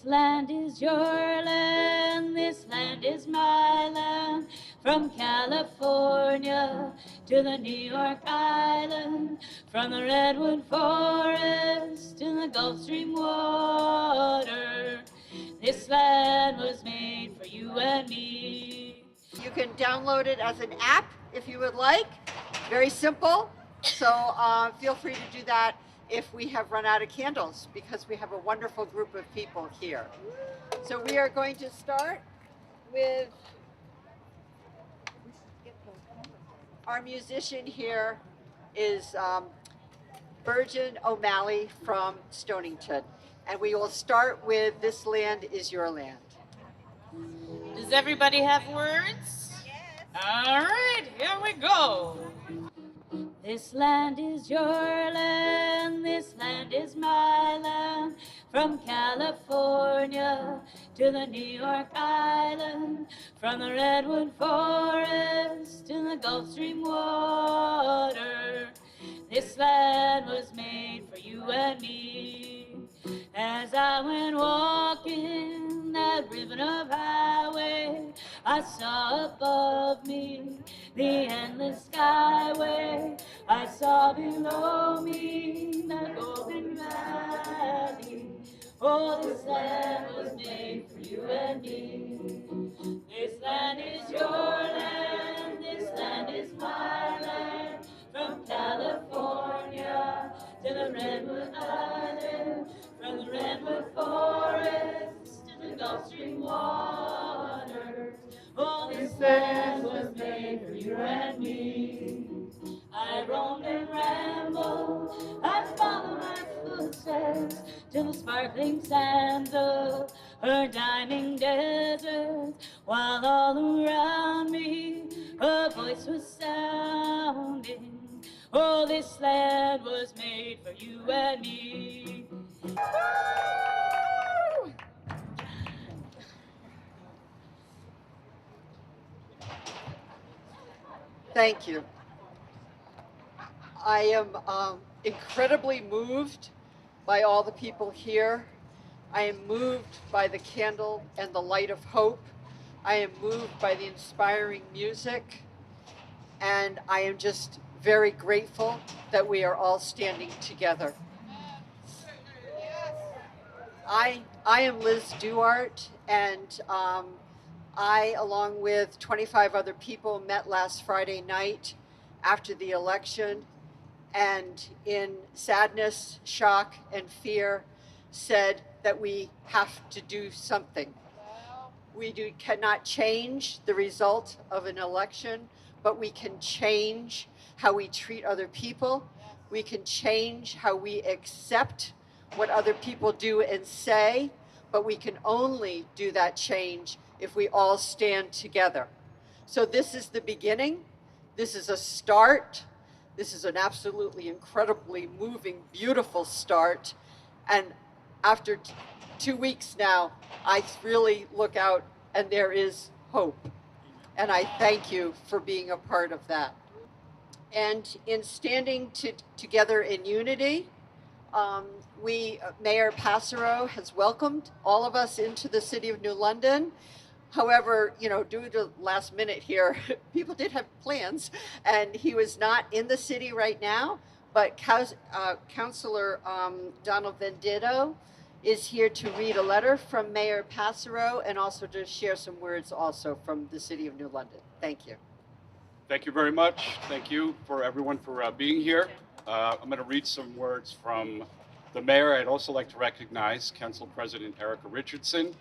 This land is your land, this land is my land. From California to the New York Island, from the Redwood Forest to the Gulf Stream water, this land was made for you and me. You can download it as an app if you would like. Very simple. So feel free to do that if we have run out of candles, because we have a wonderful group of people here. So we are going to start with our musician here is Bergin O'Malley from Stonington. And we will start with This Land Is Your Land. Does everybody have words? Yes. All right, here we go. This land is your land, this land is my land. From California to the New York Island, from the Redwood Forest to the Gulf Stream water, this land was made for you and me. As I went walking that ribbon of highway, I saw above me the endless skyway. I saw below me the golden valley. Oh, this land was made for you and me. This land is your land, this land is my land. From California to the Redwood Island, from the Redwood Forest to the Gulf Stream waters. Oh, this land was made for you and me. I roamed and rambled, I followed my footsteps to the sparkling sands of her diamond desert, while all around me her voice was sounding. Oh, this land was made for you and me. Woo! Thank you. I am incredibly moved by all the people here. I am moved by the candle and the light of hope. I am moved by the inspiring music. And I am just very grateful that we are all standing together. I am Liz Duarte, and I, along with 25 other people, met last Friday night after the election, and in sadness, shock, and fear, said that we have to do something. We cannot change the result of an election, but we can change how we treat other people. We can change how we accept what other people do and say, but we can only do that change if we all stand together. So this is the beginning. This is a start. This is an absolutely incredibly moving, beautiful start. And after 2 weeks now, I really look out and there is hope. And I thank you for being a part of that. And in standing together in unity, Mayor Passero has welcomed all of us into the City of New London. However, due to last minute here, people did have plans, and he was not in the city right now, but Councilor Donald Venditto is here to read a letter from Mayor Passero and also to share some words also from the City of New London. Thank you. Thank you very much. Thank you for everyone for being here. I'm going to read some words from the mayor. I'd also like to recognize Council President Erica Richardson,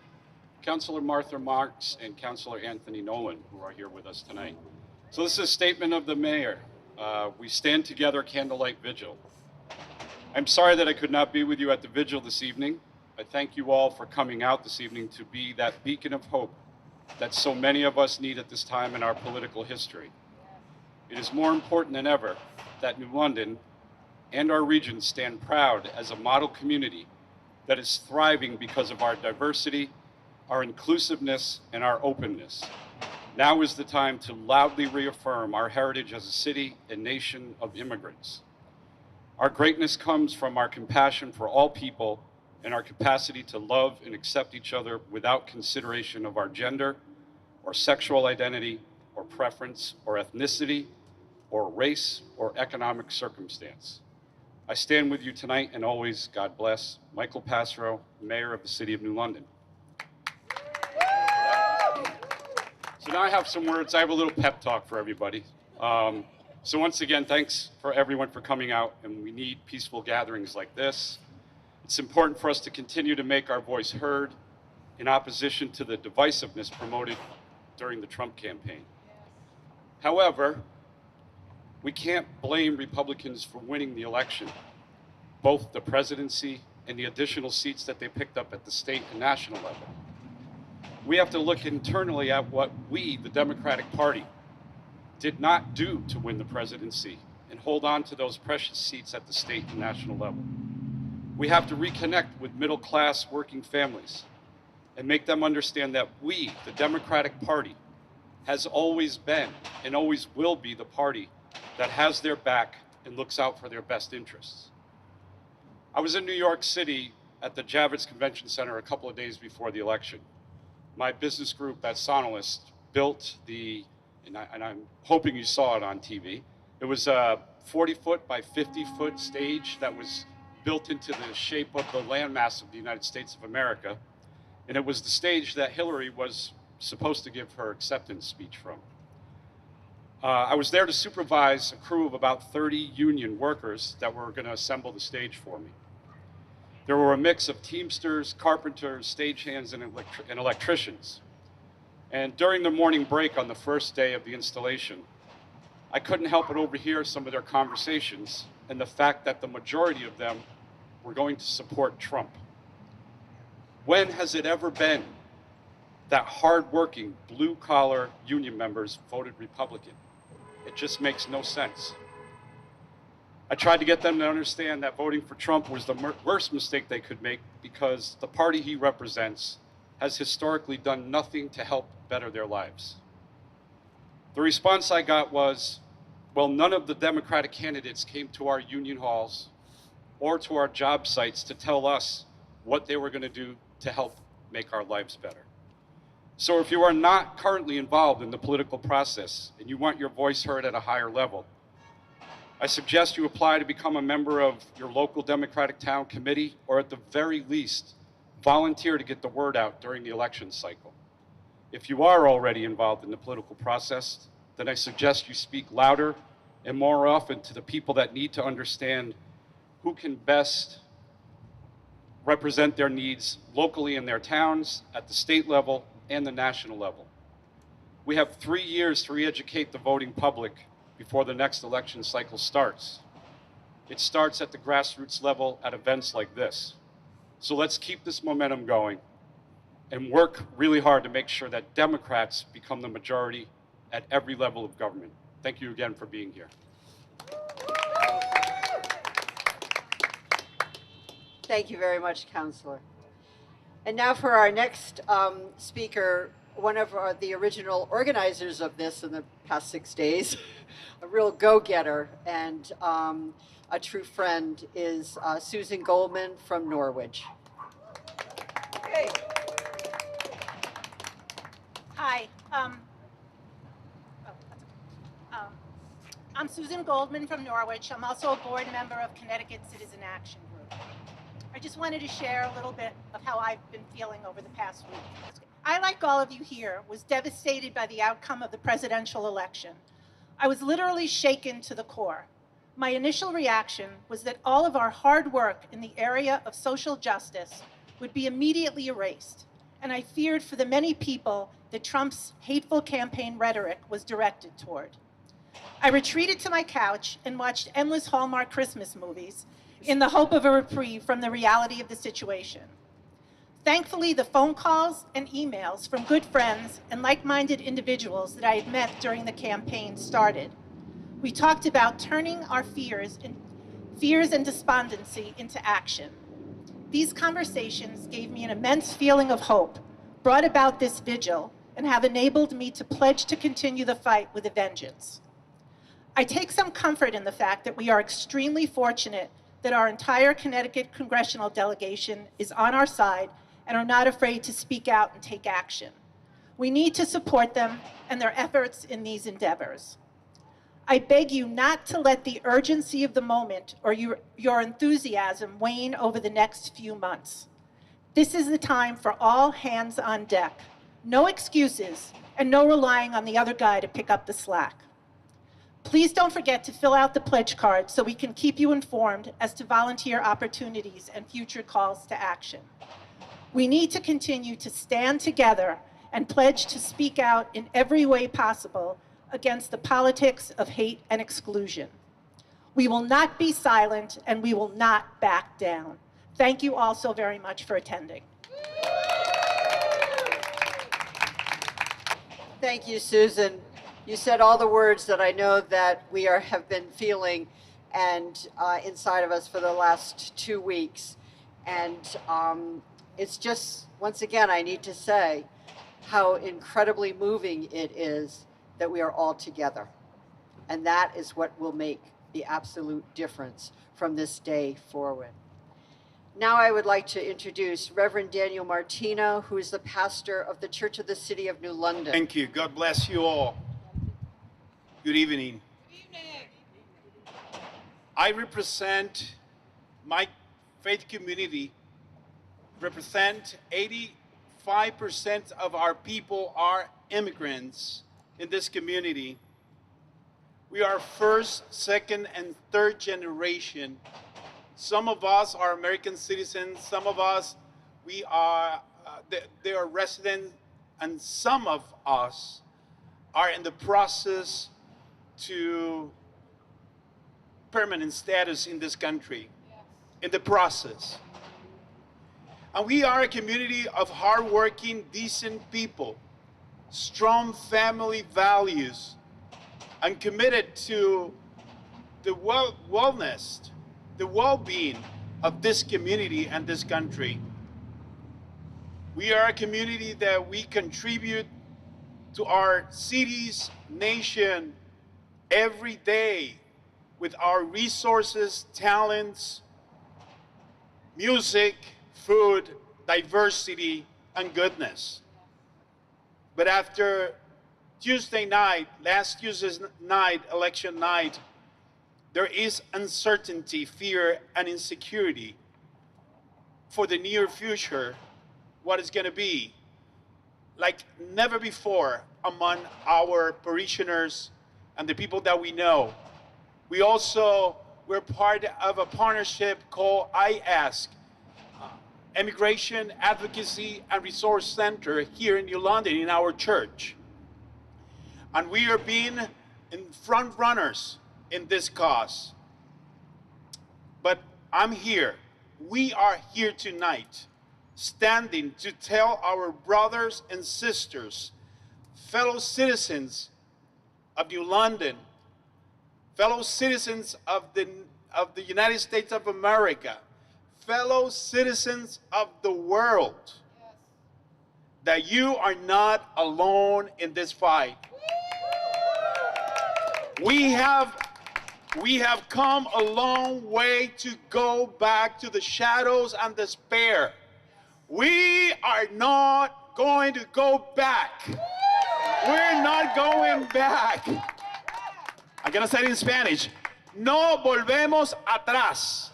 Councilor Martha Marx, and Councilor Anthony Nolan, who are here with us tonight. So this is a statement of the mayor. We stand together, Candlelight Vigil. I'm sorry that I could not be with you at the vigil this evening. I thank you all for coming out this evening to be that beacon of hope that so many of us need at this time in our political history. It is more important than ever that New London and our region stand proud as a model community that is thriving because of our diversity, our inclusiveness, and our openness. Now is the time to loudly reaffirm our heritage as a city and nation of immigrants. Our greatness comes from our compassion for all people and our capacity to love and accept each other without consideration of our gender, or sexual identity, or preference, or ethnicity, or race, or economic circumstance. I stand with you tonight and always, God bless, Michael Passero, Mayor of the City of New London. So now I have some words. I have a little pep talk for everybody. So once again, thanks for everyone for coming out, and we need peaceful gatherings like this. It's important for us to continue to make our voice heard in opposition to the divisiveness promoted during the Trump campaign. However, we can't blame Republicans for winning the election, both the presidency and the additional seats that they picked up at the state and national level. We have to look internally at what we, the Democratic Party, did not do to win the presidency and hold on to those precious seats at the state and national level. We have to reconnect with middle-class working families and make them understand that we, the Democratic Party, has always been and always will be the party that has their back and looks out for their best interests. I was in New York City at the Javits Convention Center a couple of days before the election. My business group at Sonalist built and I'm hoping you saw it on TV. It was a 40-foot by 50-foot stage that was built into the shape of the landmass of the United States of America. And it was the stage that Hillary was supposed to give her acceptance speech from. I was there to supervise a crew of about 30 union workers that were going to assemble the stage for me. There were a mix of Teamsters, carpenters, stagehands, and electricians. And during the morning break on the first day of the installation, I couldn't help but overhear some of their conversations and the fact that the majority of them were going to support Trump. When has it ever been that hardworking, blue-collar union members voted Republican? It just makes no sense. I tried to get them to understand that voting for Trump was the worst mistake they could make because the party he represents has historically done nothing to help better their lives. The response I got was, well, none of the Democratic candidates came to our union halls or to our job sites to tell us what they were going to do to help make our lives better. So if you are not currently involved in the political process and you want your voice heard at a higher level, I suggest you apply to become a member of your local Democratic town committee, or at the very least, volunteer to get the word out during the election cycle. If you are already involved in the political process, then I suggest you speak louder and more often to the people that need to understand who can best represent their needs locally in their towns, at the state level, and the national level. We have 3 years to re-educate the voting public before the next election cycle starts. It starts at the grassroots level at events like this. So let's keep this momentum going and work really hard to make sure that Democrats become the majority at every level of government. Thank you again for being here. Thank you very much, Councilor. And now for our next speaker, one of the original organizers of this in the past 6 days, a real go-getter and a true friend, is Susan Goldman from Norwich. Okay. Hi. I'm Susan Goldman from Norwich. I'm also a board member of Connecticut Citizen Action Group. I just wanted to share a little bit of how I've been feeling over the past week. I, like all of you here, was devastated by the outcome of the presidential election. I was literally shaken to the core. My initial reaction was that all of our hard work in the area of social justice would be immediately erased, and I feared for the many people that Trump's hateful campaign rhetoric was directed toward. I retreated to my couch and watched endless Hallmark Christmas movies in the hope of a reprieve from the reality of the situation. Thankfully, the phone calls and emails from good friends and like-minded individuals that I had met during the campaign started. We talked about turning our fears and despondency into action. These conversations gave me an immense feeling of hope, brought about this vigil, and have enabled me to pledge to continue the fight with a vengeance. I take some comfort in the fact that we are extremely fortunate that our entire Connecticut congressional delegation is on our side and are not afraid to speak out and take action. We need to support them and their efforts in these endeavors. I beg you not to let the urgency of the moment or your enthusiasm wane over the next few months. This is the time for all hands on deck. No excuses and no relying on the other guy to pick up the slack. Please don't forget to fill out the pledge card so we can keep you informed as to volunteer opportunities and future calls to action. We need to continue to stand together and pledge to speak out in every way possible against the politics of hate and exclusion. We will not be silent and we will not back down. Thank you all so very much for attending. Thank you, Susan. You said all the words that I know that we have been feeling and inside of us for the last 2 weeks. And it's just, once again, I need to say how incredibly moving it is that we are all together. And that is what will make the absolute difference from this day forward. Now I would like to introduce Reverend Daniel Martino, who is the pastor of the Church of the City of New London. Thank you. God bless you all. Good evening. Good evening. I represent my faith community, represent 85% of our people are immigrants in this community. We are first, second, and third generation. Some of us are American citizens, some of us, they are residents, and some of us are in the process to permanent status in this country, in the process. And we are a community of hardworking, decent people, strong family values, and committed to the wellness, the well-being of this community and this country. We are a community that we contribute to our cities, nation, every day with our resources, talents, music, food, diversity, and goodness. But after Tuesday night, last Tuesday's night, election night, there is uncertainty, fear, and insecurity for the near future, what is going to be, like never before among our parishioners and the people that we know. We're part of a partnership called I Ask, Immigration Advocacy and Resource Center here in New London in our church. And we are being in front runners in this cause. But I'm here. We are here tonight, standing to tell our brothers and sisters, fellow citizens of New London, fellow citizens of the United States of America, fellow citizens of the world, that you are not alone in this fight. We have come a long way to go back to the shadows and despair. We are not going to go back. We're not going back. I'm going to say it in Spanish. No volvemos atrás.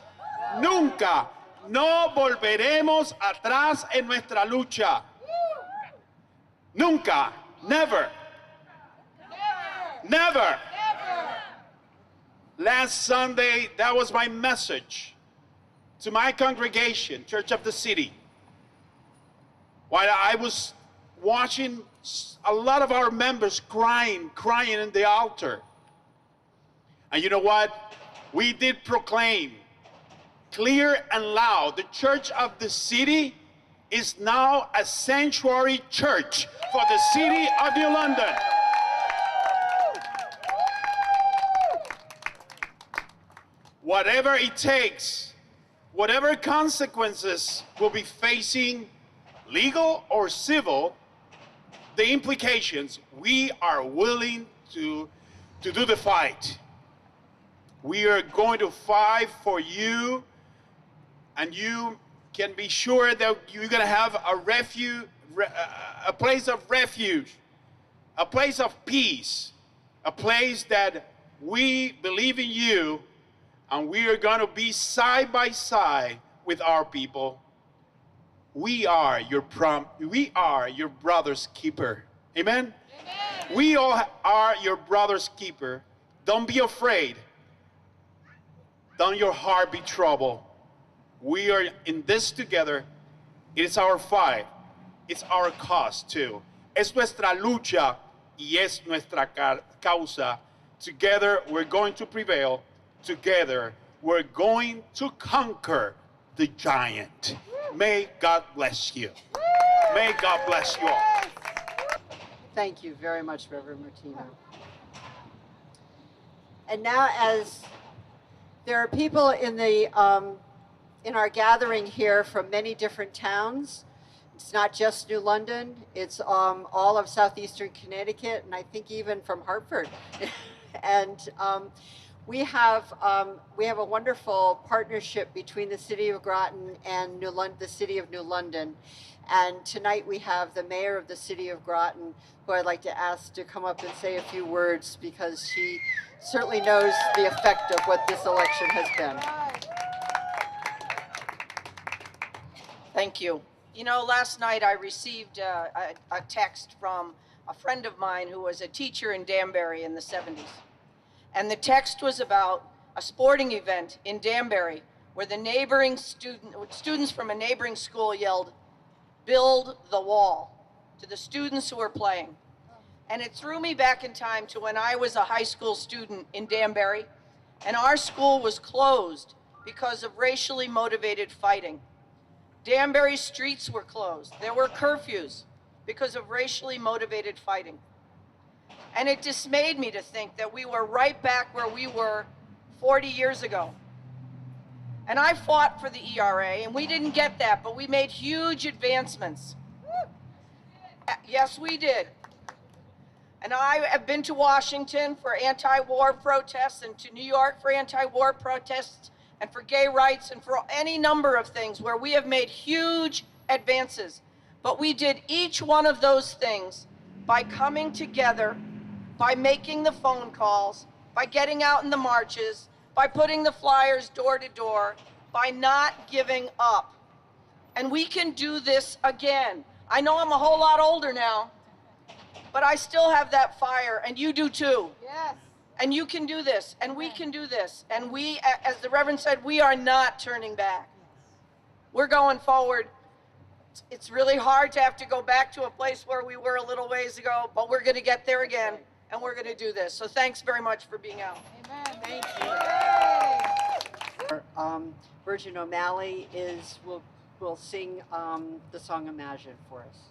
Nunca. No volveremos atrás en nuestra lucha. Nunca. Never. Never. Last Sunday, that was my message to my congregation, Church of the City. While I was watching a lot of our members crying in the altar. And you know what? We did proclaim clear and loud, the Church of the City is now a sanctuary church for the city of New London. Whatever it takes, whatever consequences we'll be facing, legal or civil, the implications, we are willing to do the fight. We are going to fight for you, and you can be sure that you're going to have a place of refuge, a place of peace, a place that we believe in you, and we are going to be side by side with our people. We are your brother's keeper. Amen? Amen. We all are your brother's keeper. Don't be afraid. Don't your heart be troubled. We are in this together. It is our fight. It's our cause too. Es nuestra lucha y es nuestra causa. Together we're going to prevail. Together we're going to conquer the giant. May God bless you. May God bless you all. Thank you very much, Reverend Martino. And now, as there are people in our gathering here from many different towns, it's not just New London, it's all of southeastern Connecticut, and I think even from Hartford. And we have a wonderful partnership between the City of Groton and the City of New London. And tonight we have the mayor of the City of Groton, who I'd like to ask to come up and say a few words, because she certainly knows the effect of what this election has been. Thank you. You know, last night I received a text from a friend of mine who was a teacher in Danbury in the 70s. And the text was about a sporting event in Danbury where the neighboring students from a neighboring school yelled, "Build the wall," to the students who were playing. And it threw me back in time to when I was a high school student in Danbury, and our school was closed because of racially motivated fighting. Danbury streets were closed. There were curfews because of racially motivated fighting. And it dismayed me to think that we were right back where we were 40 years ago. And I fought for the ERA, and we didn't get that, but we made huge advancements. Yes, we did. And I have been to Washington for anti-war protests and to New York for anti-war protests and for gay rights and for any number of things where we have made huge advances. But we did each one of those things by coming together, by making the phone calls, by getting out in the marches, by putting the flyers door to door, by not giving up. And we can do this again. I know I'm a whole lot older now, but I still have that fire, and you do too. Yes. And you can do this, and we can do this. And we, as the Reverend said, we are not turning back. We're going forward. It's really hard to have to go back to a place where we were a little ways ago, but we're going to get there again, and we're going to do this. So thanks very much for being out. Amen. Thank you. Bergin O'Malley will sing the song Imagine for us.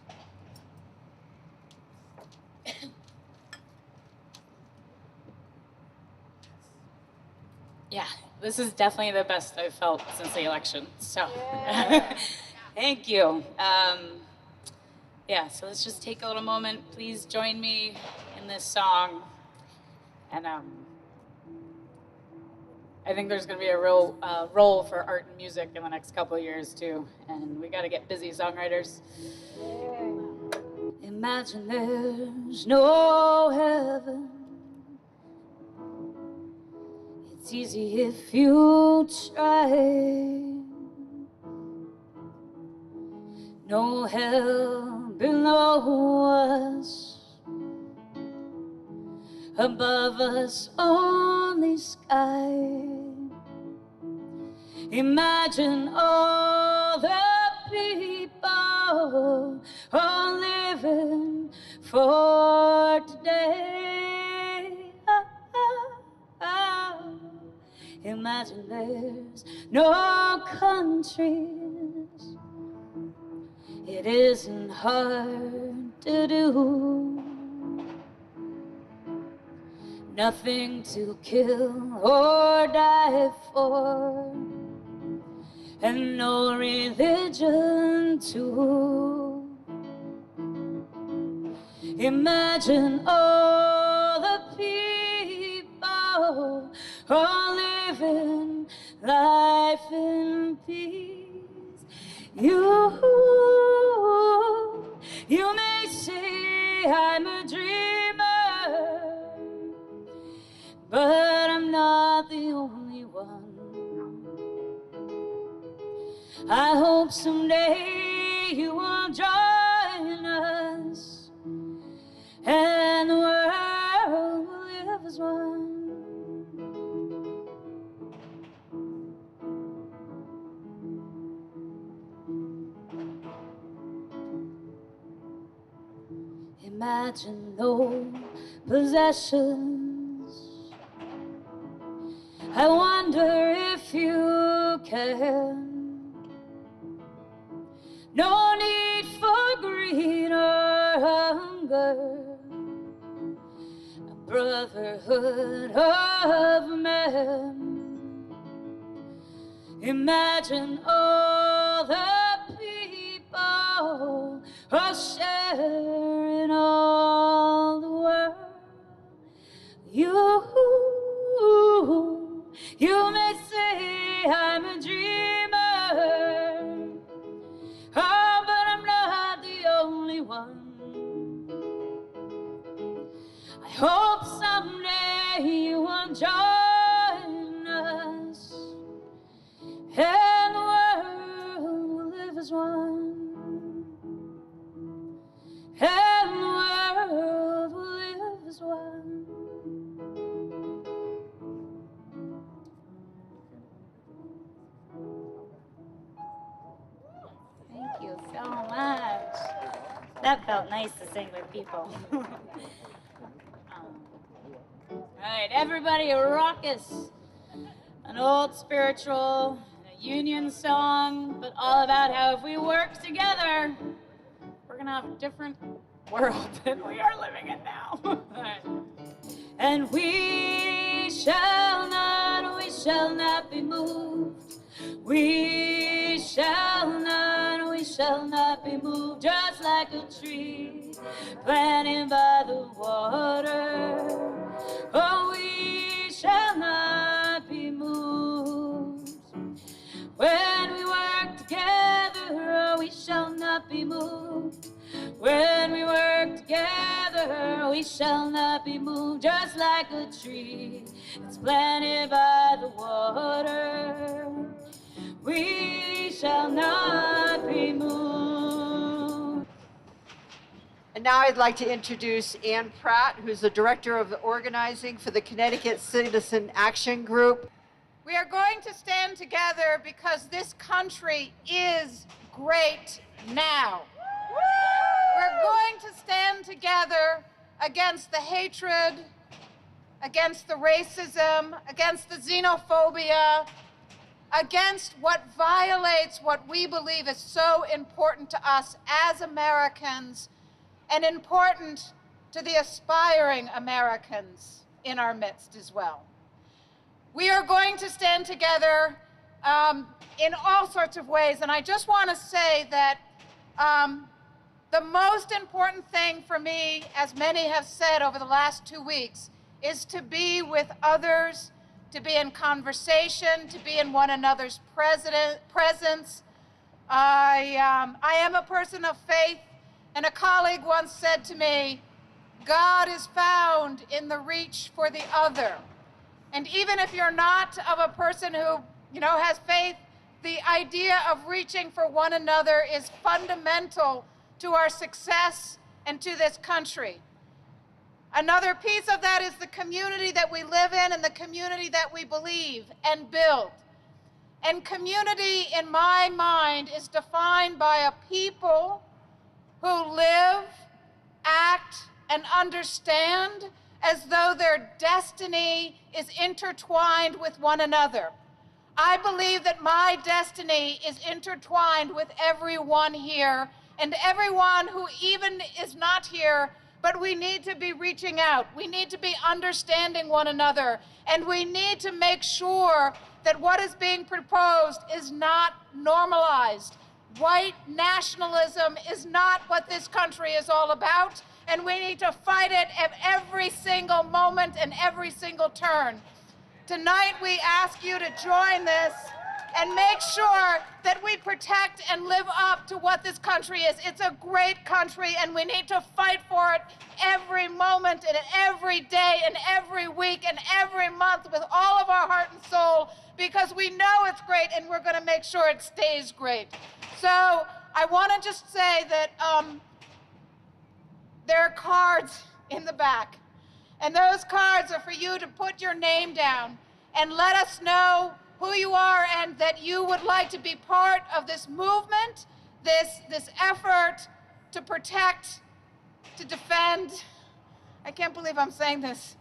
Yeah, this is definitely the best I've felt since the election. So, thank you. Yeah, so let's just take a little moment. Please join me in this song. And I think there's going to be a real role for art and music in the next couple of years too. And we got to get busy, songwriters. Imagine there's no heaven. It's easy if you try. No hell below us. Above us only sky. Imagine all the people all living for today. Imagine there's no countries. It isn't hard to do. Nothing to kill or die for, and no religion too. Imagine all the people oh, living life in peace. You may say I'm a dreamer, but I'm not the only one. I hope someday you will join us, and the world will live as one. Imagine no possessions. I wonder if you can. No need for greed or hunger. A brotherhood of men. Imagine all the people are sharing all the world. You may say I'm a dreamer, oh, but I'm not the only one. I hope someday you will join us, and the world will live as one. And the world will live as one. Thank you so much. That felt nice to sing with people. All right, everybody, a raucous, an old spiritual, a union song, but all about how if we work together, we're gonna have a different world than we are living in now. All right. And we shall not be moved. We shall not be moved, just like a tree planted by the water. Oh, we shall not be moved. When we work together, oh, we shall not be moved. When we work together, we shall not be moved, just like a tree that's planted by the water. We shall not be moved. And now I'd like to introduce Ann Pratt, who's the Director of Organizing for the Connecticut Citizen Action Group. We are going to stand together because this country is great now. We're going to stand together against the hatred, against the racism, against the xenophobia, against what violates what we believe is so important to us as Americans and important to the aspiring Americans in our midst as well. We are going to stand together in all sorts of ways, and I just want to say that the most important thing for me, as many have said over the last 2 weeks, is to be with others, to be in conversation, to be in one another's presence. I am a person of faith, and a colleague once said to me, God is found in the reach for the other. And even if you're not of a person who, has faith, the idea of reaching for one another is fundamental to our success and to this country. Another piece of that is the community that we live in and the community that we believe and build. And community, in my mind, is defined by a people who live, act, and understand as though their destiny is intertwined with one another. I believe that my destiny is intertwined with everyone here and everyone who even is not here, but we need to be reaching out. We need to be understanding one another, and we need to make sure that what is being proposed is not normalized. White nationalism is not what this country is all about, and we need to fight it at every single moment and every single turn. Tonight, we ask you to join this and make sure that we protect and live up to what this country is. It's a great country, and we need to fight for it every moment and every day and every week and every month with all of our heart and soul, because we know it's great and we're going to make sure it stays great. So I want to just say that there are cards in the back, and those cards are for you to put your name down and let us know who you are and that you would like to be part of this movement, this effort to protect, to defend. I can't believe I'm saying this.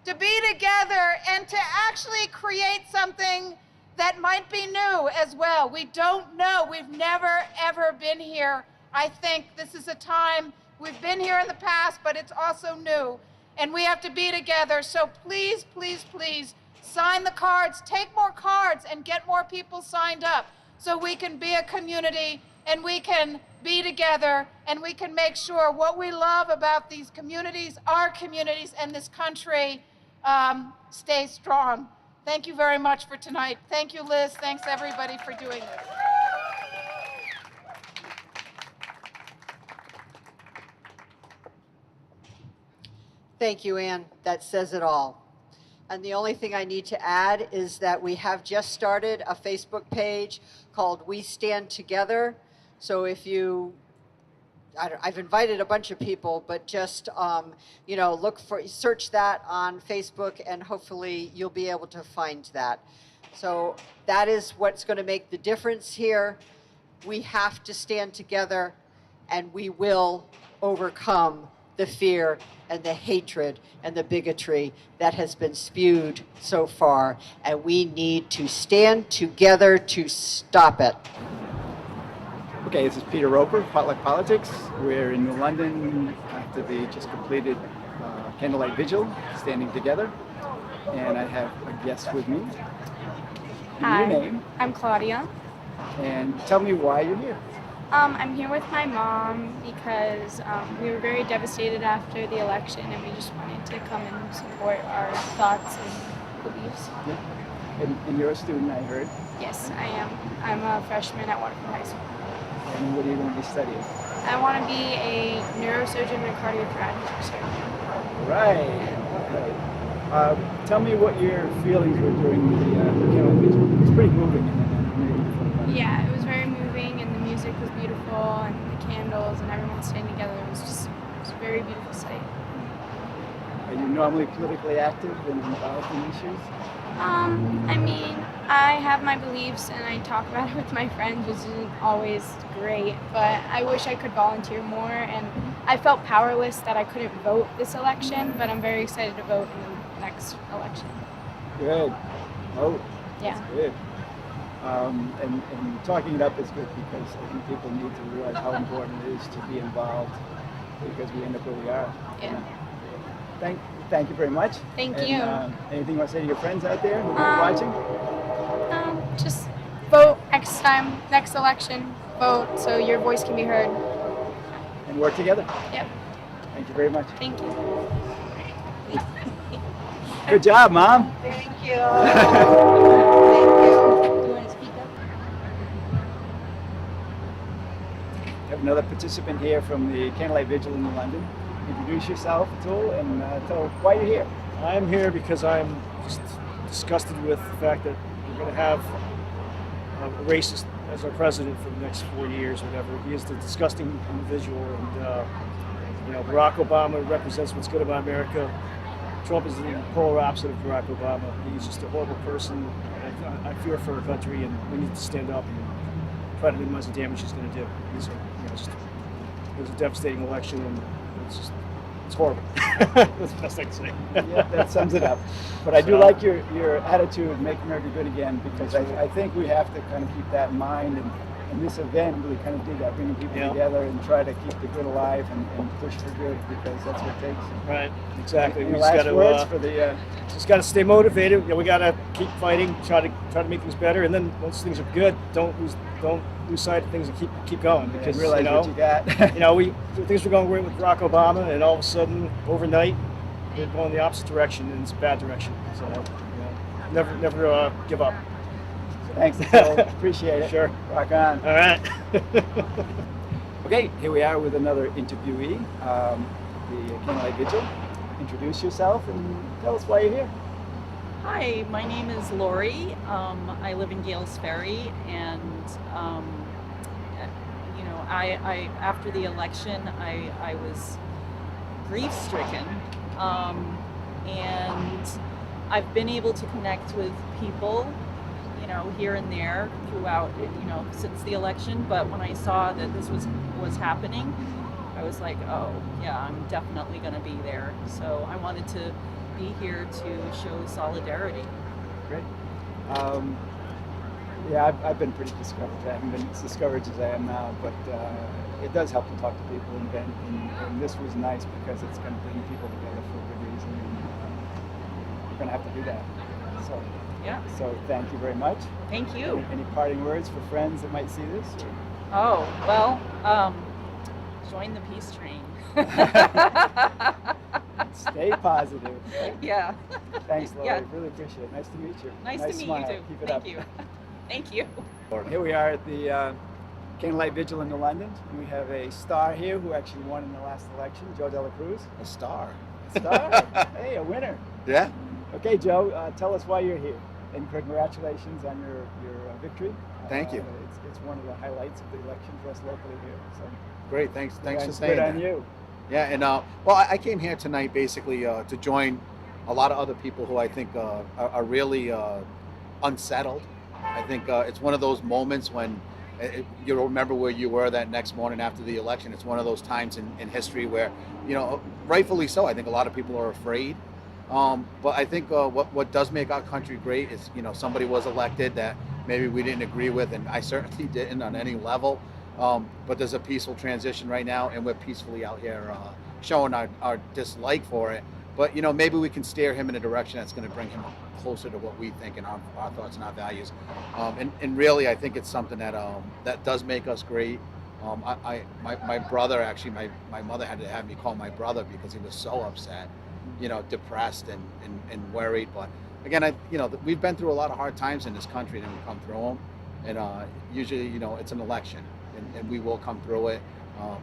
To be together and to actually create something that might be new as well. We don't know. We've never, ever been here. I think this is a time, we've been here in the past, but it's also new. And we have to be together. So please, please, please, sign the cards, take more cards, and get more people signed up so we can be a community and we can be together and we can make sure what we love about these communities, our communities, and this country stays strong. Thank you very much for tonight. Thank you, Liz. Thanks, everybody, for doing this. Thank you, Ann. That says it all. And the only thing I need to add is that we have just started a Facebook page called We Stand Together. So if you, I've invited a bunch of people, but just, search that on Facebook and hopefully you'll be able to find that. So that is what's going to make the difference here. We have to stand together and we will overcome the fear and the hatred and the bigotry that has been spewed so far. And we need to stand together to stop it. Okay, this is Peter Roper, Potluck Politics. We're in New London after the just completed Candlelight Vigil, standing together. And I have a guest with me. Hi, your name? I'm Claudia. And tell me why you're here. I'm here with my mom because we were very devastated after the election and we just wanted to come and support our thoughts and beliefs. Yeah. And you're a student, I heard. Yes, I am. I'm a freshman at Waterford High School. And what are you going to be studying? I want to be a neurosurgeon and a cardiothoracic surgeon. Right. Okay. Tell me what your feelings were during the Candlelight Vigil. It was pretty moving. Yeah, it was very moving and the music was beautiful and the candles and everyone staying together. It was a very beautiful sight. Are you normally politically active and involved in issues? I mean, I have my beliefs and I talk about it with my friends, which isn't always great, but I wish I could volunteer more, and I felt powerless that I couldn't vote this election, but I'm very excited to vote in the next election. Good. Oh, yeah. That's good. And talking it up is good because I think people need to realize how important it is to be involved because we end up where we are. Yeah. Thank you very much. Thank and, you. Anything you want to say to your friends out there who are watching? Just vote next election, vote so your voice can be heard. And work together. Yep. Thank you very much. Thank you. Good job, Mom. Thank you. Thank you. Do you want to speak up? We have another participant here from the Candlelight Vigil in London. Introduce yourself, Atul, and tell why you're here. I'm here because I'm just disgusted with the fact that we're going to have a racist as our president for the next 4 years, whatever. He is the disgusting individual, and Barack Obama represents what's good about America. Trump is the polar opposite of Barack Obama. He's just a horrible person. I fear for our country, and we need to stand up and try to minimize the damage he's going to do. It was a devastating election, and it's horrible. That's the best I can say. Yeah, that sums it up. But I do like your attitude, make America good again, because I think we have to kind of keep that in mind, and this event really kind of did that, bringing people together and try to keep the good alive and push for good, because that's what it takes. Right, exactly. We just got just got to stay motivated. We got to keep fighting, try to make things better, and then once things are good, don't lose sight of things and keep going, because realize what you got. Things were going great with Barack Obama, and all of a sudden, overnight, they're going the opposite direction, and it's a bad direction. So never give up. Thanks, Phil. Appreciate it. Sure. Rock on. All right. Okay, here we are with another interviewee, the Candlelight Vigil. Introduce yourself and tell us why you're here. Hi, my name is Lori. I live in Gales Ferry, and you know, I after the election, I was grief-stricken, and I've been able to connect with people, you know, here and there throughout, you know, since the election. But when I saw that this was happening, I was like, oh yeah, I'm definitely going to be there. So I wanted to be here to show solidarity. Great. Yeah, I've been pretty discouraged. I haven't been as discouraged as I am now, but it does help to talk to people and vent. And this was nice because it's going to bring people together for a good reason. And we're going to have to do that. So yeah. So thank you very much. Thank you. Any parting words for friends that might see this? Oh well, join the peace train. Stay positive. Yeah. Thanks, Lori. Yeah. Really appreciate it. Nice to meet you. Nice to meet smile. you too. Keep it Thank up. you. Thank you. Here we are at the Candlelight Vigil in New London. We have a star here who actually won in the last election, Joe Dela Cruz. A star. A star? Hey, a winner. Yeah. Okay, Joe, tell us why you're here, and congratulations on your victory. Thank you. It's one of the highlights of the election for us locally here. So Great. Thanks for saying good that. on you. Yeah, and well, I came here tonight basically to join a lot of other people who I think are really unsettled. I think it's one of those moments when you'll remember where you were that next morning after the election. It's one of those times in history where, you know, rightfully so, I think a lot of people are afraid. But I think what does make our country great is, you know, somebody was elected that maybe we didn't agree with, and I certainly didn't on any level. But there's a peaceful transition right now, and we're peacefully out here showing our dislike for it. But, you know, maybe we can steer him in a direction that's going to bring him closer to what we think and our thoughts and our values. And really, I think it's something that that does make us great. My brother, actually, my mother had to have me call my brother because he was so upset, you know, depressed and worried. But again, you know, we've been through a lot of hard times in this country, and we come through them. And usually, you know, it's an election, and we will come through it.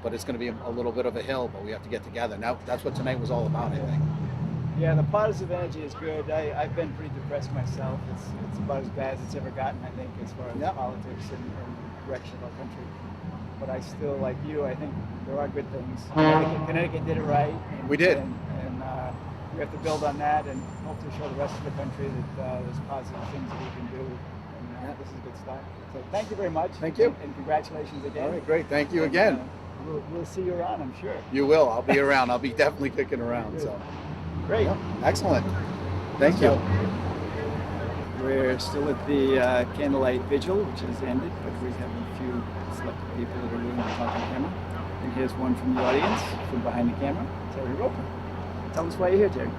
But it's going to be a little bit of a hill, but we have to get together. Now, that's what tonight was all about, I think. Yeah, the positive energy is good. I've been pretty depressed myself. It's about as bad as it's ever gotten, I think, as far as politics and direction of our country. But I still, like you, I think there are good things. Connecticut did it right. And, We did. And we have to build on that and hopefully show the rest of the country that there's positive things that we can do. And this is a good start. So thank you very much. Thank you. And congratulations again. All right, great. Thank you again. We'll see you around, I'm sure. You will. I'll be around. I'll be definitely kicking around. So great. Yeah, excellent. Thank you. We're still at the Candlelight Vigil, which has ended, but we have a few selected people that are willing to talk on camera. And here's one from the audience, from behind the camera, Terri Roper. Tell us why you're here, Terri.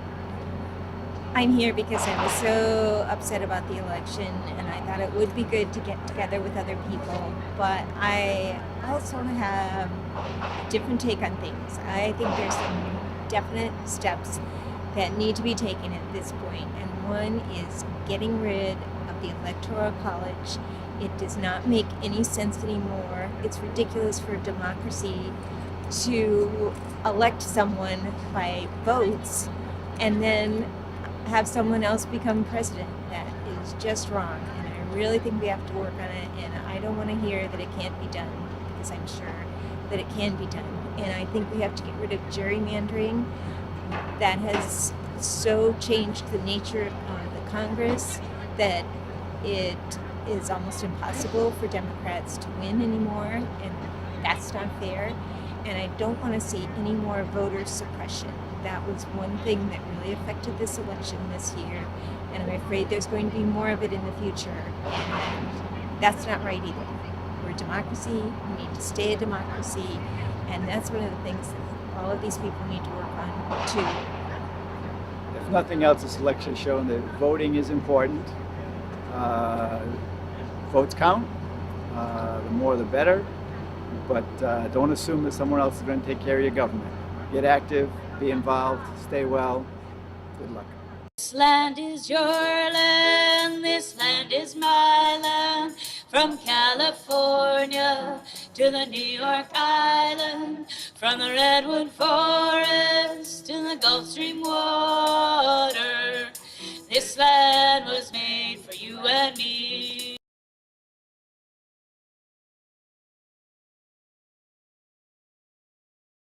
I'm here because I was so upset about the election, and I thought it would be good to get together with other people. But I also have a different take on things. I think there's some definite steps that need to be taken at this point, and one is getting rid of the Electoral College. It does not make any sense anymore. It's ridiculous for democracy to elect someone by votes and then have someone else become president. That is just wrong, and I really think we have to work on it, and I don't want to hear that it can't be done, because I'm sure that it can be done. And I think we have to get rid of gerrymandering that has so changed the nature of the Congress that it is almost impossible for Democrats to win anymore, and that's not fair. And I don't want to see any more voter suppression. That was one thing that really affected this election this year, and I'm afraid there's going to be more of it in the future, and that's not right either. We're a democracy, we need to stay a democracy, and that's one of the things that all of these people need to work on too. If nothing else, this election has shown that voting is important. Votes count. The more the better. But don't assume that someone else is going to take care of your government. Get active, be involved, stay well. Good luck. This land is your land, this land is my land. From California to the New York Island, from the Redwood Forest to the Gulf Stream water, this land was made